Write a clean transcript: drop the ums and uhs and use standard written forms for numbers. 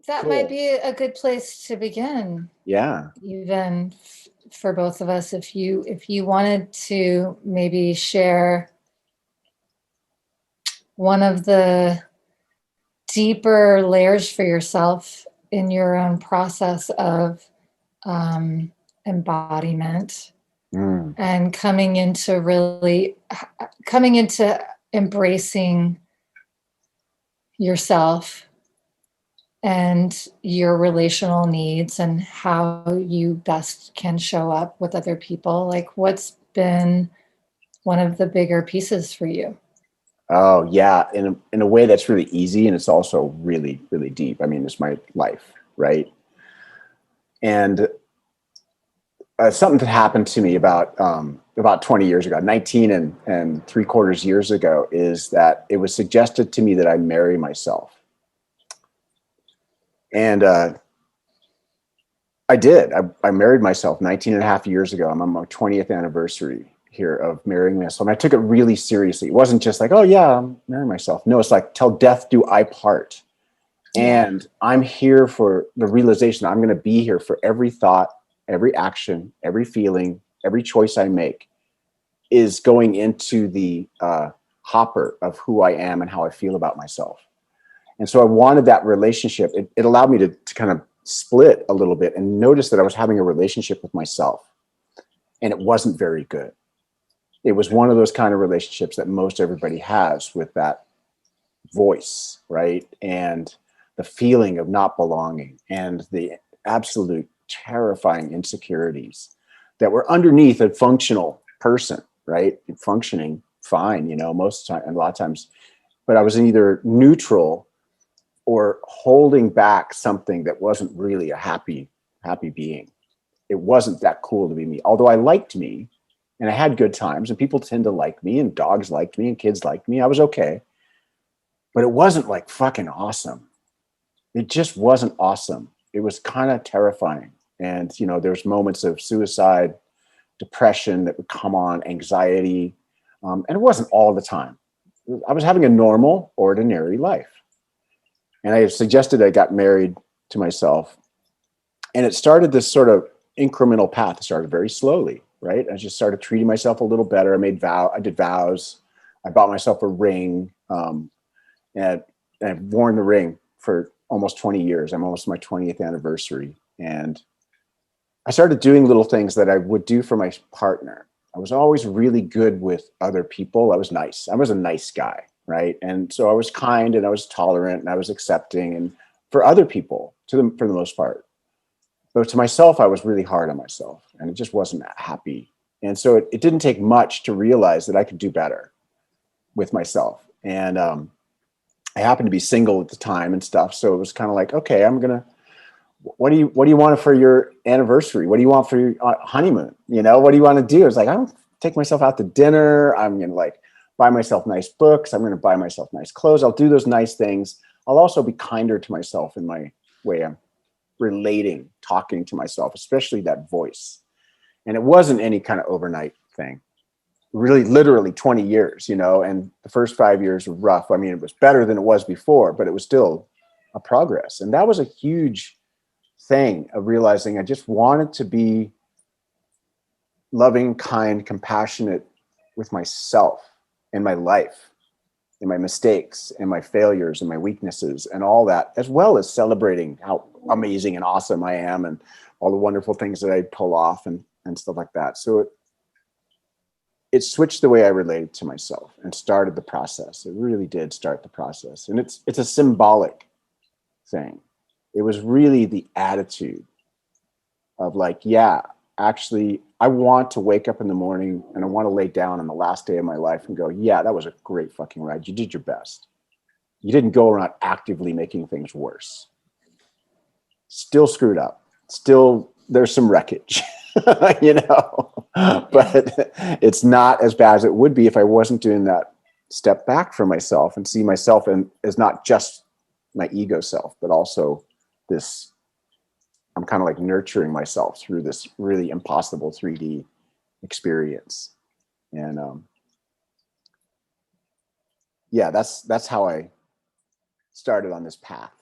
that might Cool. be a good place to begin, Yeah. even for both of us. If you wanted to maybe share one of the deeper layers for yourself in your own process of um, embodiment Mm. and coming into embracing yourself and your relational needs and how you best can show up with other people. Like, what's been one of the bigger pieces for you? Oh yeah, in a way that's really easy, and it's also really really deep. I mean, it's my life, right? And something that happened to me about 20 years ago, 19 and three quarters years ago, is that it was suggested to me that I marry myself, and I did. I married myself 19 and a half years ago. I'm on my 20th anniversary here of marrying myself. And I took it really seriously. It wasn't just like, oh yeah, I'm marrying myself. No, it's like, till death do I part. Yeah. And I'm here for the realization I'm going to be here for every thought, every action, every feeling, every choice I make is going into the hopper of who I am and how I feel about myself. And so I wanted that relationship. It allowed me to kind of split a little bit and notice that I was having a relationship with myself, and it wasn't very good. It was one of those kind of relationships that most everybody has with that voice, right? And the feeling of not belonging and the absolute terrifying insecurities that were underneath a functional person, right? Functioning fine, most of the time, and a lot of times, but I was in either neutral or holding back something that wasn't really a happy being. It wasn't that cool to be me, although I liked me and I had good times and people tend to like me and dogs liked me and kids liked me. I was okay, but it wasn't like fucking awesome. It just wasn't awesome. It was kind of terrifying. And, there's moments of suicide, depression that would come on, anxiety. And it wasn't all the time. I was having a normal, ordinary life. And I suggested I got married to myself. And it started this sort of incremental path. It started very slowly, right? I just started treating myself a little better. I did vows. I bought myself a ring. And I've worn the ring for almost 20 years. I'm almost my 20th anniversary. And I started doing little things that I would do for my partner. I was always really good with other people. I was nice. I was a nice guy, right? And so I was kind and I was tolerant and I was accepting and for other people for the most part. But to myself, I was really hard on myself and it just wasn't happy. And so it didn't take much to realize that I could do better with myself. And I happened to be single at the time and stuff. So it was kind of like, okay, what do you want for your anniversary? What do you want for your honeymoon? What do you want to do? It's like, I'm take myself out to dinner. I'm going to like buy myself nice books. I'm going to buy myself nice clothes. I'll do those nice things. I'll also be kinder to myself in my way I'm relating, talking to myself, especially that voice. And it wasn't any kind of overnight thing. Really, literally 20 years, and the first 5 years were rough. I mean, it was better than it was before, but it was still a progress. And that was a huge thing of realizing I just wanted to be loving, kind, compassionate with myself and my life and my mistakes and my failures and my weaknesses and all that, as well as celebrating how amazing and awesome I am and all the wonderful things that I pull off and stuff like that. So it switched the way I related to myself and started the process. It really did start the process. And it's a symbolic thing. It was really the attitude of like, yeah, actually, I want to wake up in the morning and I want to lay down on the last day of my life and go, yeah, that was a great fucking ride. You did your best. You didn't go around actively making things worse. Still screwed up. Still, there's some wreckage, Yeah. but it's not as bad as it would be if I wasn't doing that step back for myself and see myself as not just my ego self, but also this I'm kind of like nurturing myself through this really impossible 3D experience. And yeah, that's how I started on this path.